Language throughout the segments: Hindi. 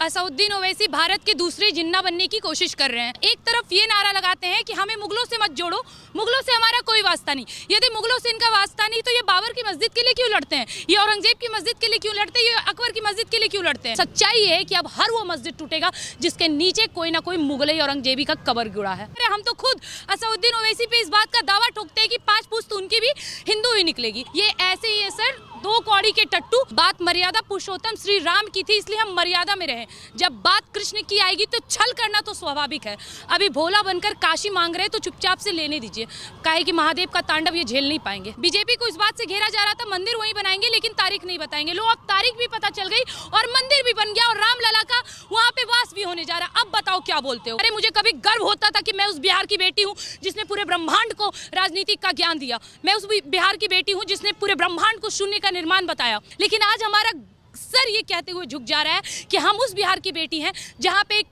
असदुद्दीन ओवैसी भारत के दूसरे जिन्ना बनने की कोशिश कर रहे हैं। एक तरफ ये नारा लगाते हैं कि हमें मुगलों से मत जोड़ो, मुगलों से हमारा कोई वास्ता नहीं। यदि मुगलों से इनका वास्ता नहीं तो ये बाबर की मस्जिद के लिए क्यों लड़ते हैं, ये औरंगजेब की मस्जिद के लिए क्यों लड़ते हैं, ये अकबर की मस्जिद के लिए क्यों लड़ते हैं। सच्चाई ये है कि अब हर वो मस्जिद टूटेगा जिसके नीचे कोई ना कोई मुगलई औरंगजेबी का कबर जुड़ा है। हम तो खुद असदुद्दीन ओवैसी पे इस बात का दावा ठोकते हैं कि 5 पुश्त उनकी भी हिंदू ही निकलेगी। ये ऐसे ही है सर, 2 कौड़ी के टट्टू। बात मर्यादा पुरुषोत्तम श्री राम की थी, इसलिए हम मर्यादा में रहे। जब बात कृष्ण की आएगी तो छल करना तो स्वाभाविक है। अभी भोला बनकर काशी मांग रहे तो चुपचाप से लेने दीजिए, काहे कि महादेव का तांडव ये झेल नहीं पाएंगे। बीजेपी को इस बात से घेरा जा रहा था मंदिर वहीं बनाएंगे लेकिन तारीख नहीं बताएंगे। लो अब तारीख भी पता चल गई और मंदिर भी बन गया और रामलला का वहाँ पे वास भी होने जा रहा। अब बताओ क्या बोलते हो। अरे मुझे कभी गर्व होता था कि मैं उस बिहार की बेटी हूँ जिसने पूरे ब्रह्मांड को राजनीति का ज्ञान दिया। मैं उस बिहार की बेटी हूँ जिसने पूरे ब्रह्मांड को शून्य का निर्माण बताया। लेकिन आज हमारा सर ये कहते हुए झुक जा रहा है कि हम उस बिहार की बेटी हैं जहाँ पे एक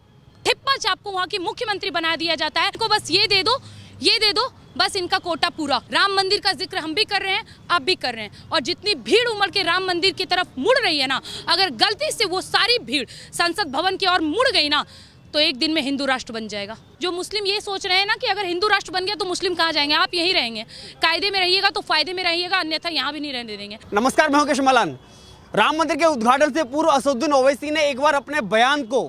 ठिप्पा चाप को वहाँ की मुख्यमंत्री बना दिया जाता है। इनको बस ये दे दो, ये दे दो, बस इनका कोटा पूरा। राम मंदिर का जिक्र हम भी कर रहे हैं, आप भी कर रहे हैं। और जितनी भीड़ उमड़ के राम मंदिर की तरफ मुड़ रही है ना, अगर गलती से वो सारी भीड़ संसद भवन की ओर मुड़ गई ना तो एक दिन में हिंदू राष्ट्र बन जाएगा। जो मुस्लिम ये सोच रहे हैं ना कि अगर हिंदू राष्ट्र बन गया तो मुस्लिम कहाँ जाएंगे, आप यहीं रहेंगे। कायदे में रहिएगा तो फायदे में रहिएगा, अन्यथा यहाँ भी नहीं रहने देंगे। नमस्कार, मैं हूं केशव मलान। राम मंदिर के उद्घाटन से पूर्व असदुद्दीन ओवैसी ने एक बार अपने बयान को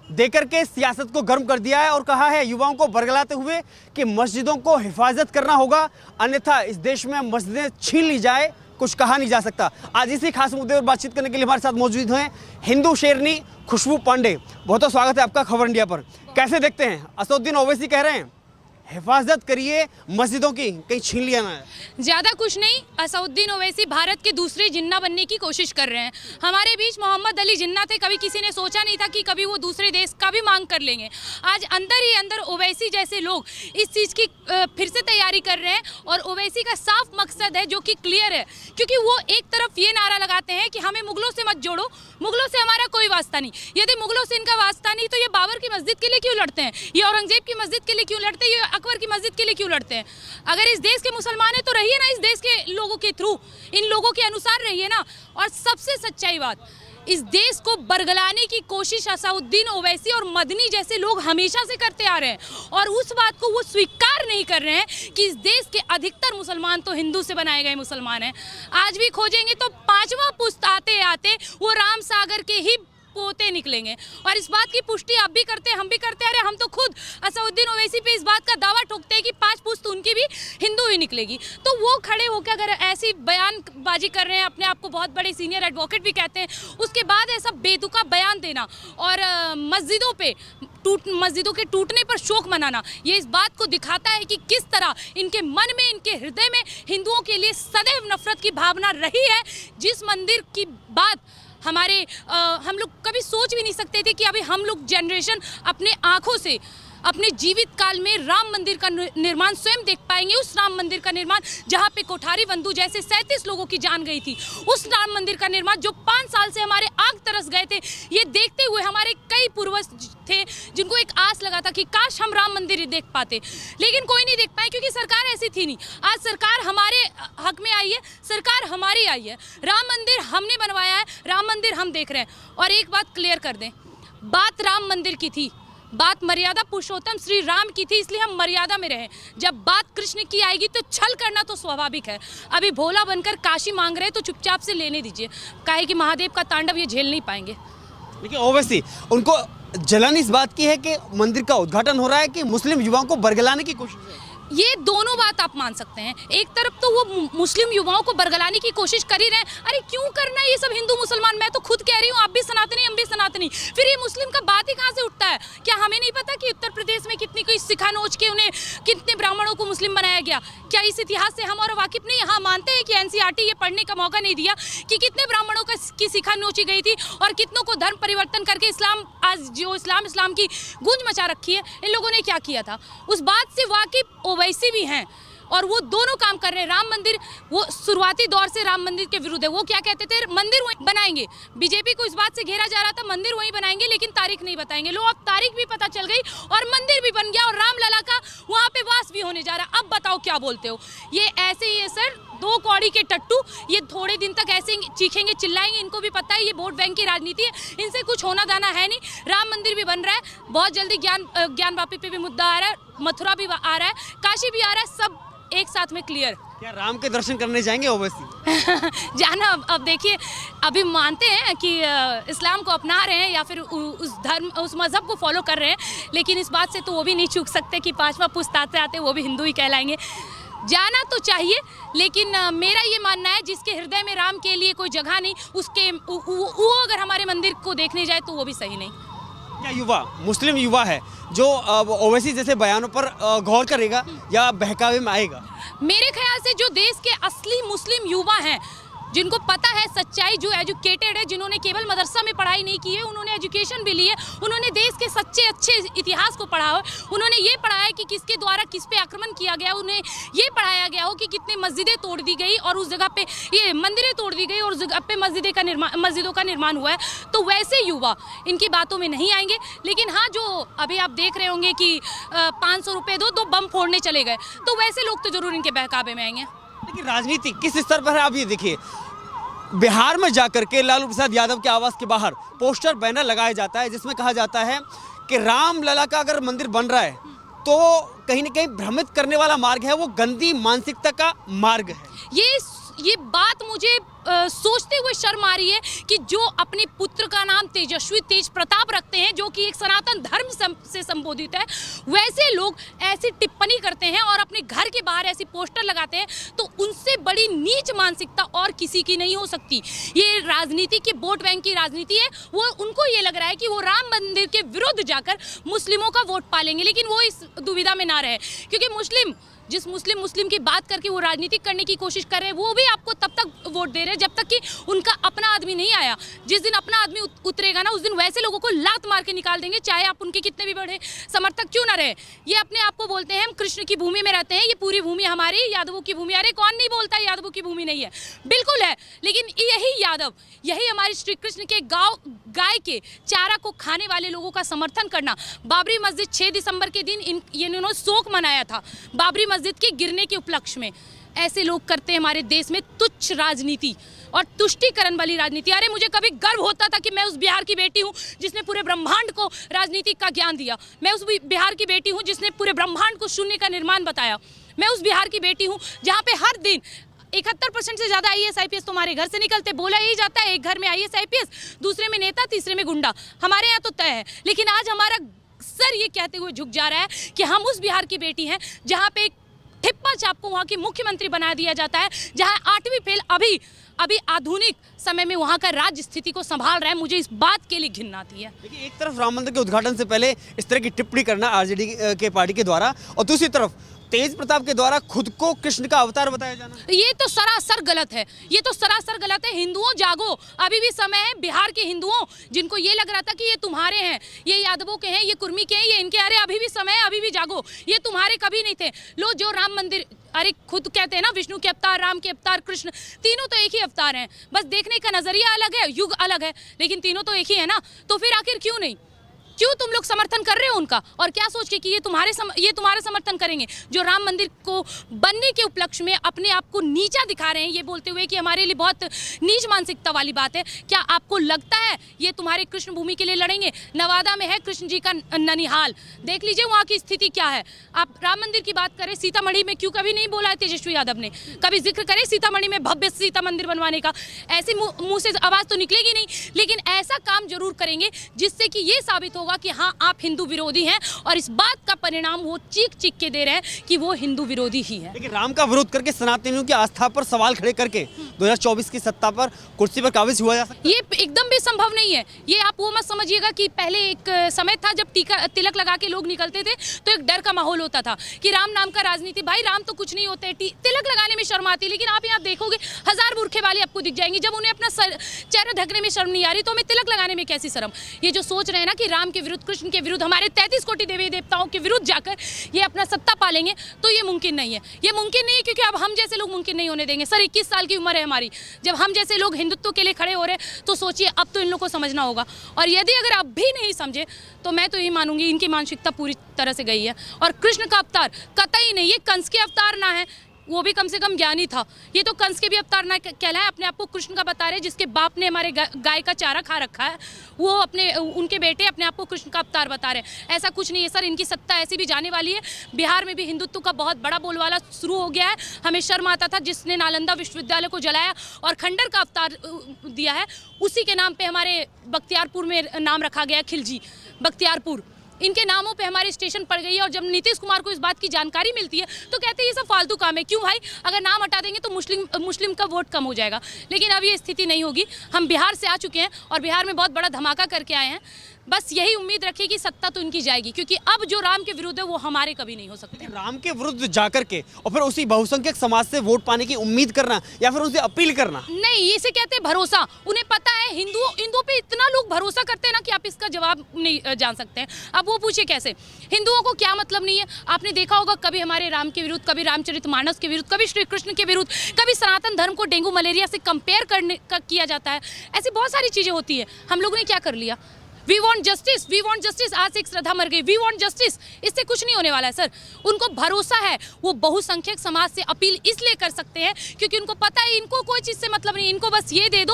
देकर के सियासत को गर्म कर दिया है और कहा है युवाओं को बरगलाते हुए कि मस्जिदों को हिफाजत करना होगा, अन्यथा इस देश में मस्जिदें छीन ली जाए, कुछ कहा नहीं जा सकता। आज इसी खास मुद्दे पर बातचीत करने के लिए हमारे साथ मौजूद हैं हिंदू शेरनी खुशबू पांडे। बहुत बहुत स्वागत है आपका खबर इंडिया पर। कैसे देखते हैं, असदुद्दीन ओवैसी कह रहे हैं हिफाजत करिए मस्जिदों की, कहीं छीन लिया ना है। ज्यादा कुछ नहीं, असदुद्दीन ओवैसी भारत के दूसरे जिन्ना बनने की कोशिश कर रहे हैं। हमारे बीच मोहम्मद अली जिन्ना थे, कभी किसी ने सोचा नहीं था कि कभी वो दूसरे देश का भी मांग कर लेंगे। आज अंदर ही अंदर ओवैसी जैसे लोग इस चीज़ की फिर से तैयारी कर रहे हैं और ओवैसी का साफ मकसद है जो कि क्लियर है, क्योंकि वो एक तरफ ये नारा लगाते हैं कि हमें मुगलों से मत जोड़ो, मुगलों से हमारा कोई वास्ता नहीं। यदि मुगलों से इनका वास्ता नहीं तो ये बाबर की मस्जिद के लिए क्यों लड़ते हैं, ये औरंगजेब की मस्जिद के लिए क्यों लड़ते हैं, ये अकबर की मस्जिद के लिए क्यों लड़ते हैं। अगर इस देश के मुसलमान हैं तो रहिए ना इस देश के लोगों के थ्रू, इन लोगों के अनुसार रहिए ना। और सबसे सच्चाई बात, इस देश को बरगलाने की कोशिश असदुद्दीन ओवैसी और मदनी जैसे लोग हमेशा से करते आ रहे हैं और उस बात को वो स्वीकार नहीं कर रहे हैं कि इस देश के अधिकतर मुसलमान तो हिंदू से बनाए गए मुसलमान हैं। आज भी खोजेंगे तो 5वां पुश्त आते आते वो राम सागर के ही पोते निकलेंगे। और इस बात की पुष्टि आप भी करते हैं, हम भी करते हैं। अरे हम तो खुद असदुद्दीन ओवैसी पे इस बात का दावा ठोकते हैं कि 5 पुश्त उनकी भी हिंदू ही निकलेगी। तो वो खड़े होकर अगर ऐसी बयानबाजी कर रहे हैं, अपने आप को बहुत बड़े सीनियर एडवोकेट भी कहते हैं, उसके बाद ऐसा बेतुका बयान देना और मस्जिदों के टूटने पर शोक मनाना, ये इस बात को दिखाता है कि किस तरह इनके मन में, इनके हृदय में हिंदुओं के लिए सदैव नफरत की भावना रही है। जिस मंदिर की बात हम लोग कभी सोच भी नहीं सकते थे कि अभी हम लोग जनरेशन अपने आंखों से अपने जीवित काल में राम मंदिर का निर्माण स्वयं देख पाएंगे। उस राम मंदिर का निर्माण जहां पे कोठारी बंधु जैसे 37 लोगों की जान गई थी, उस राम मंदिर का निर्माण जो 5 साल से हमारे आग तरस गए थे, ये देखते हुए हमारे कई पूर्वज थे जिनको एक आस लगा था कि काश हम राम मंदिर देख पाते, लेकिन कोई नहीं देख पाए क्योंकि सरकार ऐसी थी नहीं। आज सरकार हमारे हक में आई है, सरकार हमारी आई है, राम मंदिर हमने बनवाया है, राम मंदिर हम देख रहे हैं। और एक बात क्लियर कर दें, बात राम मंदिर की थी, बात मर्यादा पुरुषोत्तम श्री राम की थी, इसलिए हम मर्यादा में रहे। जब बात कृष्ण की आएगी तो छल करना तो स्वाभाविक है। अभी भोला बनकर काशी मांग रहे तो चुपचाप से लेने दीजिए, काहे कि महादेव का तांडव ये झेल नहीं पाएंगे। देखिए ओवैसी, उनको जलन इस बात की है कि मंदिर का उद्घाटन हो रहा है कि मुस्लिम युवाओं को बरगलाने की कोशिश है। ये दोनों बात आप मान सकते हैं। एक तरफ तो वो मुस्लिम युवाओं को बरगलाने की कोशिश कर ही रहे हैं। अरे क्यों करना है ये सब हिंदू मुसलमान, मैं तो खुद कह रही हूँ, आप भी सनातनी हम भी सनातनी, फिर ये मुस्लिम का बात ही कहाँ से उठता है। क्या हमें नहीं पता कि उत्तर प्रदेश में कितनी कोई सिखा नोच के उन्हें कितने ब्राह्मणों को मुस्लिम बनाया गया? क्या इस इतिहास से हम और वाकिफ नहीं? हाँ मानते हैं कि एनसीईआरटी ये पढ़ने का मौका नहीं दिया कि कितने ब्राह्मणों की सिखा नोची गई थी और कितनों को धर्म परिवर्तन करके इस्लाम, आज जो इस्लाम की गूंज मचा रखी है, इन लोगों ने क्या किया था, उस बात से वाकिफ ओवैसी भी हैं। और वो दोनों काम कर रहे हैं। राम मंदिर, वो शुरुआती दौर से राम मंदिर के विरुद्ध है। वो क्या कहते थे, मंदिर वहीं बनाएंगे। बीजेपी को इस बात से घेरा जा रहा था मंदिर वहीं बनाएंगे लेकिन तारीख नहीं बताएंगे। लो अब तारीख भी पता चल गई और मंदिर भी बन गया और रामलला का वहाँ पे वास भी होने जा रहा। अब बताओ क्या बोलते हो। ये ऐसे ही है सर, दो कौड़ी के टट्टू, ये थोड़े दिन तक ऐसे चीखेंगे चिल्लाएंगे, इनको भी पता है ये वोट बैंक की राजनीति है, इनसे कुछ होना दाना है नहीं। राम मंदिर भी बन रहा है, बहुत जल्दी ज्ञान वापी पे भी मुद्दा आ रहा है, मथुरा भी आ रहा है, काशी भी आ रहा है, सब एक साथ में क्लियर। क्या राम के दर्शन करने जाएंगे ओवैसी? जाना अब देखिए, अभी मानते हैं कि इस्लाम को अपना रहे हैं या फिर उस धर्म उस मज़हब को फॉलो कर रहे हैं, लेकिन इस बात से तो वो भी नहीं चूक सकते कि पांचवा पुश्त आते आते वो भी हिंदू ही कहलाएंगे। जाना तो चाहिए, लेकिन मेरा ये मानना है जिसके हृदय में राम के लिए कोई जगह नहीं, उसके वो अगर हमारे मंदिर को देखने जाए तो वो भी सही नहीं। क्या युवा, मुस्लिम युवा है जो ओवैसी जैसे बयानों पर गौर करेगा या बहकावे में आएगा? मेरे ख्याल से जो देश के असली मुस्लिम युवा हैं, जिनको पता है सच्चाई, जो एजुकेटेड है, जिन्होंने केवल मदरसा में पढ़ाई नहीं की है, उन्होंने एजुकेशन भी ली है, उन्होंने देश के सच्चे अच्छे इतिहास को पढ़ा हो, उन्होंने ये पढ़ा है कि किसके द्वारा किस पे आक्रमण किया गया, उन्हें ये पढ़ाया गया हो कि कितनी मस्जिदें तोड़ दी गई और उस जगह पे ये मंदिरें तोड़ दी गई और उस जगह पे मस्जिदों का निर्माण हुआ है। तो वैसे युवा इनकी बातों में नहीं आएंगे। लेकिन हाँ, जो अभी आप देख रहे होंगे कि 500 रुपये दो बम फोड़ने चले गए, तो वैसे लोग तो जरूर इनके बहकावे में आएंगे। लेकिन राजनीति किस स्तर पर है आप ये देखिए, बिहार में जाकर के लालू प्रसाद यादव के आवास के बाहर पोस्टर बैनर लगाया जाता है जिसमें कहा जाता है कि राम लला का अगर मंदिर बन रहा है तो कहीं ना कहीं भ्रमित करने वाला मार्ग है, वो गंदी मानसिकता का मार्ग है। ये बात मुझे सोचते हुए शर्म आ रही है कि जो अपने पुत्र का नाम तेजस्वी तेज प्रताप रखते हैं, जो कि एक सनातन धर्म से संबोधित है, वैसे लोग ऐसी टिप्पणी करते हैं और अपने घर के बाहर ऐसी पोस्टर लगाते हैं, तो उनसे बड़ी नीच मानसिकता और किसी की नहीं हो सकती। ये राजनीति की वोट बैंक की राजनीति है। वो उनको ये लग रहा है कि वो राम मंदिर के विरुद्ध जाकर मुस्लिमों का वोट पालेंगे, लेकिन वो इस दुविधा में ना रहे, क्योंकि जिस मुस्लिम की बात करके वो राजनीतिक करने की कोशिश कर रहे हैं, वो भी आपको तब तक वोट दे रहे हैं जब तक कि उनका अपना आदमी नहीं आया। जिस दिन अपना आदमी उतरेगा ना, उस दिन वैसे लोगों को लात मार के निकाल देंगे, चाहे आप उनके कितने भी बड़े समर्थक क्यों ना रहे। ये अपने आप को बोलते हैं हम कृष्ण की भूमि में रहते हैं, ये पूरी भूमि हमारी, यादवों की भूमि। अरे कौन नहीं बोलता यादवों की भूमि नहीं है? बिल्कुल है, लेकिन यही यादव, यही हमारे श्री कृष्ण के गाय के चारा को खाने वाले लोगों का समर्थन करना। बाबरी मस्जिद 6 दिसंबर के दिन इन्होंने शोक मनाया था बाबरी मस्जिद के गिरने के उपलक्ष्य में। ऐसे लोग करते हैं हमारे देश में तुच्छ राजनीति और तुष्टीकरण वाली राजनीति। अरे मुझे कभी गर्व होता था कि मैं उस बिहार की बेटी हूँ जिसने पूरे ब्रह्मांड को राजनीति का ज्ञान दिया। मैं उस बिहार की बेटी हूँ जिसने पूरे ब्रह्मांड को शून्य का निर्माण बताया। मैं उस बिहार की बेटी हूँ जहाँ पे हर दिन 71% से ज़्यादा IAS IPS तुम्हारे घर से निकलते। बोला यही जाता है, एक घर में IAS IPS, दूसरे में नेता, तीसरे में गुंडा। हमारे यहाँ तो तय है। लेकिन आज हमारा सर ये कहते हुए झुक जा रहा है कि हम उस बिहार की बेटी हैं जहाँ पे ठिप्पा छाप को वहाँ की मुख्यमंत्री बना दिया जाता है, जहाँ 8वीं फेल अभी आधुनिक समय में वहाँ का राज्य स्थिति को संभाल रहा है। मुझे इस बात के लिए घिन्ना आती है। देखिए, एक तरफ राम मंदिर के उद्घाटन से पहले इस तरह की टिप्पणी करना आरजेडी के पार्टी के द्वारा, और दूसरी तरफ तेज प्रताप के द्वारा खुद को कृष्ण का अवतार बताया जाना, ये तो सरासर गलत है। ये तो सरासर गलत है। हिंदुओं जागो, अभी भी समय है। बिहार के हिंदुओं, जिनको ये लग रहा था कि ये तुम्हारे हैं, ये यादवों के हैं, ये कुर्मी के हैं, ये इनके, अरे अभी भी समय है, अभी भी जागो। ये तुम्हारे कभी नहीं थे। लो, जो राम मंदिर, अरे खुद कहते हैं ना, विष्णु के अवतार, राम के अवतार, कृष्ण, तीनों तो एक ही अवतार हैं। बस देखने का नजरिया अलग है, युग अलग है, लेकिन तीनों तो एक ही है ना। तो फिर आखिर क्यों नहीं, क्यों तुम लोग समर्थन कर रहे हो उनका? और क्या सोच के कि ये तुम्हारा समर्थन करेंगे, जो राम मंदिर को बनने के उपलक्ष्य में अपने आप को नीचा दिखा रहे हैं, ये बोलते हुए कि हमारे लिए बहुत नीच मानसिकता वाली बात है। क्या आपको लगता है ये तुम्हारे कृष्ण भूमि के लिए लड़ेंगे? नवादा में है कृष्ण जी का ननिहाल, देख लीजिए वहाँ की स्थिति क्या है। आप राम मंदिर की बात करें, सीतामढ़ी में क्यों कभी नहीं बोला है तेजस्वी यादव ने? कभी जिक्र करें सीतामढ़ी में भव्य सीता मंदिर बनवाने का? ऐसे मुँह से आवाज़ तो निकलेगी नहीं, लेकिन ऐसा काम जरूर करेंगे जिससे कि ये साबित हो कि हाँ, आप हिंदू विरोधी हैं, और इस बात का परिणाम वो चीख के दे रहे हैं कि वो हिंदू विरोधी ही है। लेकिन राम का विरोध करके सनातनियों की आस्था पर सवाल खड़े करके 2024 की सत्ता पर कुर्सी पर काबिज हुआ जा सकता है? ये एकदम भी संभव नहीं है। ये आप वो मत समझिएगा कि पहले एक समय था जब तिलक लगा के लोग निकलते थे तो एक डर का माहौल होता था कि राम नाम का राजनीति, भाई राम तो कुछ नहीं होते, तिलक लगाने में शर्म आती। लेकिन आप यहाँ देखोगे 1000 बुरखे वाले आपको दिख जाएंगे। जब उन्हें अपना चेहरा ढकने में शर्म नहीं आ रही तो हमें तिलक लगाने में कैसी शर्म? ये जो सोच रहे हैं ना कि राम के विरुद्ध, कृष्ण के विरुद्ध, हमारे 33 कोटि देवी देवताओं के विरुद्ध जाकर ये अपना सत्ता पालेंगे, तो ये मुमकिन नहीं है। ये मुमकिन नहीं है क्योंकि अब हम जैसे लोग मुमकिन नहीं होने देंगे। सर 21 साल की उम्र है हमारी, जब हम जैसे लोग हिंदुत्व के लिए खड़े हो रहे हैं तो सोचिए अब तो इन लोगों को समझना होगा। और यदि अगर अब भी नहीं समझे तो मैं तो यही मानूंगी इनकी मानसिकता पूरी तरह से गई है। और कृष्ण का अवतार कतई नहीं, ये कंस के अवतार ना है, वो भी कम से कम ज्ञानी था। ये तो कंस के भी अवतार ना कहलाए, अपने आप को कृष्ण का बता रहे, जिसके बाप ने हमारे गाय का चारा खा रखा है, वो उनके बेटे अपने आप को कृष्ण का अवतार बता रहे हैं। ऐसा कुछ नहीं है सर, इनकी सत्ता ऐसी भी जाने वाली है। बिहार में भी हिंदुत्व का बहुत बड़ा बोलबाला शुरू हो गया है। हमें शर्म आता था जिसने नालंदा विश्वविद्यालय को जलाया और खंडर का अवतार दिया है, उसी के नाम पे हमारे बख्तियारपुर में नाम रखा गया, खिलजी बख्तियारपुर। इनके नामों पे हमारी स्टेशन पड़ गई है। और जब नीतीश कुमार को इस बात की जानकारी मिलती है तो कहते हैं ये सब फालतू काम है। क्यों भाई, अगर नाम हटा देंगे तो मुस्लिम का वोट कम हो जाएगा। लेकिन अब ये स्थिति नहीं होगी। हम बिहार से आ चुके हैं और बिहार में बहुत बड़ा धमाका करके आए हैं। बस यही उम्मीद रखिए कि सत्ता तो इनकी जाएगी, क्योंकि अब जो राम के विरुद्ध है वो हमारे कभी नहीं हो सकते। राम के विरुद्ध जाकर के और फिर उसी बहुसंख्यक समाज से वोट पाने की उम्मीद करना या फिर उनसे अपील करना, नहीं, इसे कहते हैं भरोसा। उन्हें पता है हिंदुओं पे इतना लोग भरोसा करते हैं ना कि आप इसका जवाब नहीं जान सकते हैं। अब वो पूछे कैसे, हिंदुओं को क्या मतलब नहीं है। आपने देखा होगा कभी हमारे राम के विरुद्ध, कभी रामचरितमानस के विरुद्ध, कभी श्री कृष्ण के विरुद्ध, कभी सनातन धर्म को डेंगू मलेरिया से कंपेयर किया जाता है। ऐसी बहुत सारी चीजें होती है। हम लोगों ने क्या कर लिया, we want justice, we want justice. आज एक श्रद्धा मर गई, वी वॉन्ट जस्टिस। इससे कुछ नहीं होने वाला है सर। उनको भरोसा है, वो बहुसंख्यक समाज से अपील इसलिए कर सकते हैं क्योंकि उनको पता है इनको कोई चीज़ से मतलब नहीं। इनको बस ये दे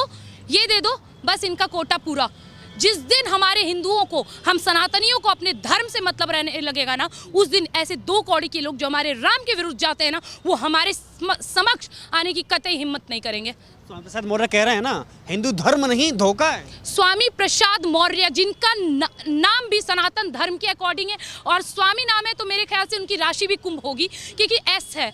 दो, बस इनका कोटा पूरा। जिस दिन हमारे हिंदुओं को, हम सनातनियों को अपने धर्म से मतलब रहने लगेगा ना, उस दिन ऐसे दो कौड़ी के लोग जो हमारे राम के विरुद्ध जाते हैं ना, वो हमारे समक्ष आने की कतई हिम्मत नहीं करेंगे। स्वामी प्रसाद मौर्य कह रहे हैं ना, हिंदू धर्म नहीं धोखा है। स्वामी प्रसाद मौर्य, जिनका नाम भी सनातन धर्म के अकॉर्डिंग है और स्वामी नाम है, तो मेरे ख्याल से उनकी राशि भी कुंभ होगी, क्योंकि एस है।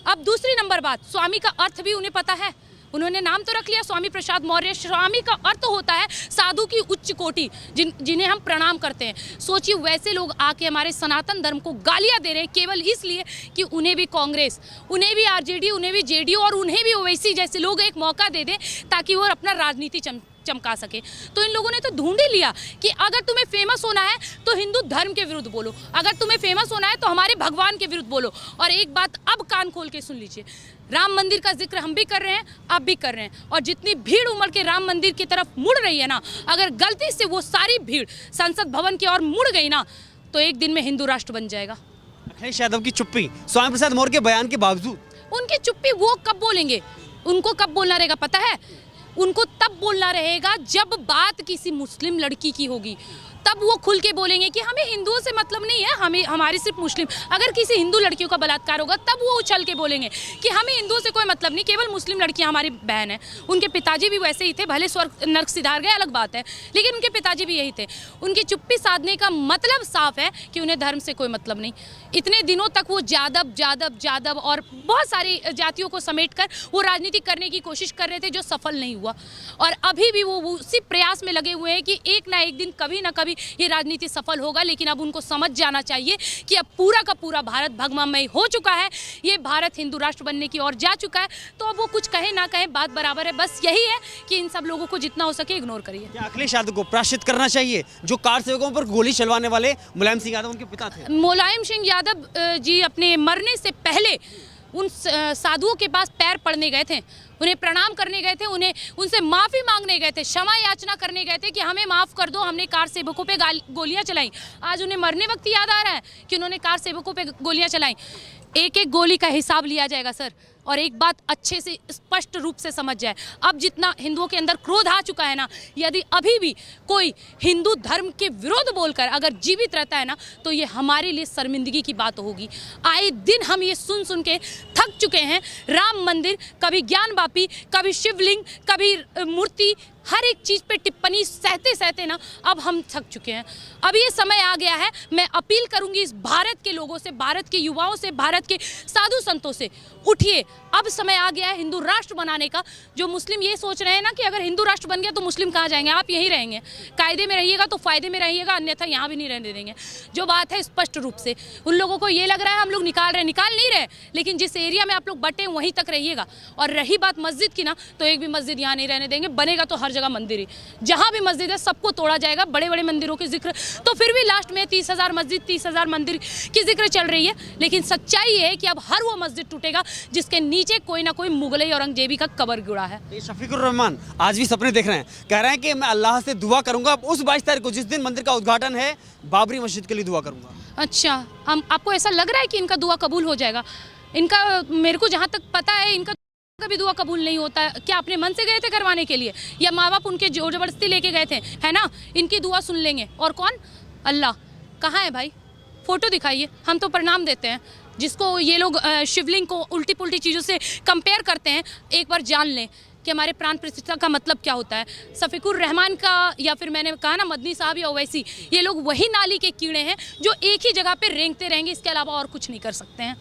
अब दूसरी नंबर बात, स्वामी का अर्थ भी उन्हें पता है। उन्होंने नाम तो रख लिया स्वामी प्रसाद मौर्य। स्वामी का अर्थ होता है साधु की उच्च कोटि, जिन्हें हम प्रणाम करते हैं। सोचिए वैसे लोग आके हमारे सनातन धर्म को गालियां दे रहे हैं केवल इसलिए कि उन्हें भी कांग्रेस, उन्हें भी आरजेडी, उन्हें भी जेडीयू और उन्हें भी ओवैसी जैसे लोग एक मौका दे दें ताकि वो अपना राजनीति चमका सके। तो इन लोगों ने तो ढूंढ ही लिया कि अगर तुम्हें फेमस होना है तो हिंदू धर्म के विरुद्ध बोलो, अगर तुम्हें फेमस होना है तो हमारे भगवान के विरुद्ध बोलो। और एक बात अब कान खोल के सुन लीजिए, राम मंदिर का जिक्र हम भी कर रहे हैं, आप भी कर रहे हैं, और जितनी भीड़ उमड़ के राम मंदिर की तरफ मुड़ रही है ना, अगर गलती से वो सारी भीड़ संसद भवन की ओर मुड़ गई ना, तो एक दिन में हिंदू राष्ट्र बन जाएगा। अखिलेश यादव की चुप्पी स्वामी प्रसाद मौर्य के बयान के बावजूद, उनकी चुप्पी वो कब बोलेंगे, उनको कब बोलना रहेगा पता है? उनको तब बोलना रहेगा जब बात किसी मुस्लिम लड़की की होगी, तब वो खुल के बोलेंगे कि हमें हिंदुओं से मतलब नहीं है, हमें हमारी सिर्फ मुस्लिम। अगर किसी हिंदू लड़कियों का बलात्कार होगा तब वो उछल के बोलेंगे कि हमें हिंदुओं से कोई मतलब नहीं, केवल मुस्लिम लड़कियां हमारी बहन है। उनके पिताजी भी वैसे ही थे, भले स्वर्ग नर्क सिधार गए अलग बात है, लेकिन उनके पिताजी भी यही थे। उनकी चुप्पी साधने का मतलब साफ है कि उन्हें धर्म से कोई मतलब नहीं। इतने दिनों तक वो जादव और बहुत सारी जातियों को समेट कर वो राजनीति करने की कोशिश कर रहे थे, जो सफल नहीं हुआ। और अभी भी वो उसी प्रयास में लगे हुए हैं कि एक ना एक दिन कभी ना कभी ये राजनीति सफल होगा। लेकिन अब उनको समझ जाना चाहिए कि अब पूरा का पूरा भारत भगवामय हो चुका है, ये भारत हिंदू राष्ट्र बनने की ओर जा चुका है। तो अब वो कुछ कहे ना कहे बात बराबर है। बस यही है कि इन सब लोगों को जितना हो सके इग्नोर करिए। क्या अखिलेश यादव को प्रायश्चित करना चाहिए, जो कार सेवकों पर गोली चलवाने वाले मुलायम सिंह यादव उनके पिता थे? मुलायम सिंह यादव जी अपने मरने से पहले उन साधुओं के पास पैर पड़ने गए थे, उन्हें प्रणाम करने गए थे, उनसे माफ़ी मांगने गए थे, क्षमा याचना करने गए थे कि हमें माफ़ कर दो, हमने कार सेवकों पे गोलियां चलाई। आज उन्हें मरने वक्त याद आ रहा है कि उन्होंने कार सेवकों पे गोलियां चलाई। एक एक गोली का हिसाब लिया जाएगा सर। और एक बात अच्छे से स्पष्ट रूप से समझ जाए, अब जितना हिंदुओं के अंदर क्रोध आ चुका है ना, यदि अभी भी कोई हिंदू धर्म के विरोध बोलकर अगर जीवित रहता है ना, तो ये हमारे लिए शर्मिंदगी की बात होगी। आए दिन हम ये सुन के थक चुके हैं। राम मंदिर, कभी ज्ञान वापी, कभी शिवलिंग, कभी मूर्ति, हर एक चीज़ पे टिप्पणी सहते ना अब हम थक चुके हैं। अब ये समय आ गया है, मैं अपील करूंगी इस भारत के लोगों से, भारत के युवाओं से, भारत के साधु संतों से, उठिए, अब समय आ गया है हिंदू राष्ट्र बनाने का। जो मुस्लिम ये सोच रहे हैं ना कि अगर हिंदू राष्ट्र बन गया तो मुस्लिम कहाँ जाएंगे, आप यहीं रहेंगे, कायदे में रहिएगा तो फायदे में रहिएगा, अन्यथा यहाँ भी नहीं रहने देंगे। जो बात है स्पष्ट रूप से, उन लोगों को ये लग रहा है हम लोग निकाल नहीं रहे, लेकिन जिस एरिया में आप लोग बटे वहीं तक रहिएगा। और रही बात मस्जिद की ना, तो एक भी मस्जिद यहाँ नहीं रहने देंगे, बनेगा तो हर जगह मंदिर ही, जहाँ भी मस्जिद है सबको तोड़ा जाएगा। बड़े बड़े मंदिरों के जिक्र तो फिर भी लास्ट में 30,000 मस्जिद, 30,000 मंदिर की जिक्र चल रही है, लेकिन सच्चाई ये है कि अब हर वो मस्जिद टूटेगा जिसके नीचे कोई ना कोई मुगलई औरंगजेबी का कब्र गिरा है। शफीकुर रहमान आज भी सपने देख रहे हैं, कह रहे हैं कि मैं अल्लाह से दुआ करूंगा उस 22 तारीख को, जिस दिन मंदिर का उद्घाटन है, बाबरी मस्जिद के लिए दुआ करूंगा। अच्छा, हम आपको ऐसा लग रहा है कि इनका दुआ कबूल हो जाएगा? इनका मेरे को जहाँ तक पता है इनका कभी दुआ कबूल नहीं होता है। क्या अपने मन से गए थे करवाने के लिए या माँ बाप उनके जोर जबरदस्ती लेके गए थे, है ना? इनकी दुआ सुन लेंगे। और कौन? अल्लाह। कहाँ है भाई? फोटो दिखाइए, हम तो प्रणाम देते हैं। जिसको ये लोग शिवलिंग को उल्टी पुल्टी चीज़ों से कंपेयर करते हैं, एक बार जान लें कि हमारे प्राण प्रतिष्ठा का मतलब क्या होता है। शफीकुर रहमान का या फिर मैंने कहा ना मदनी साहब या ओवैसी, ये लोग वही नाली के कीड़े हैं जो एक ही जगह पे रेंगते रहेंगे, इसके अलावा और कुछ नहीं कर सकते हैं।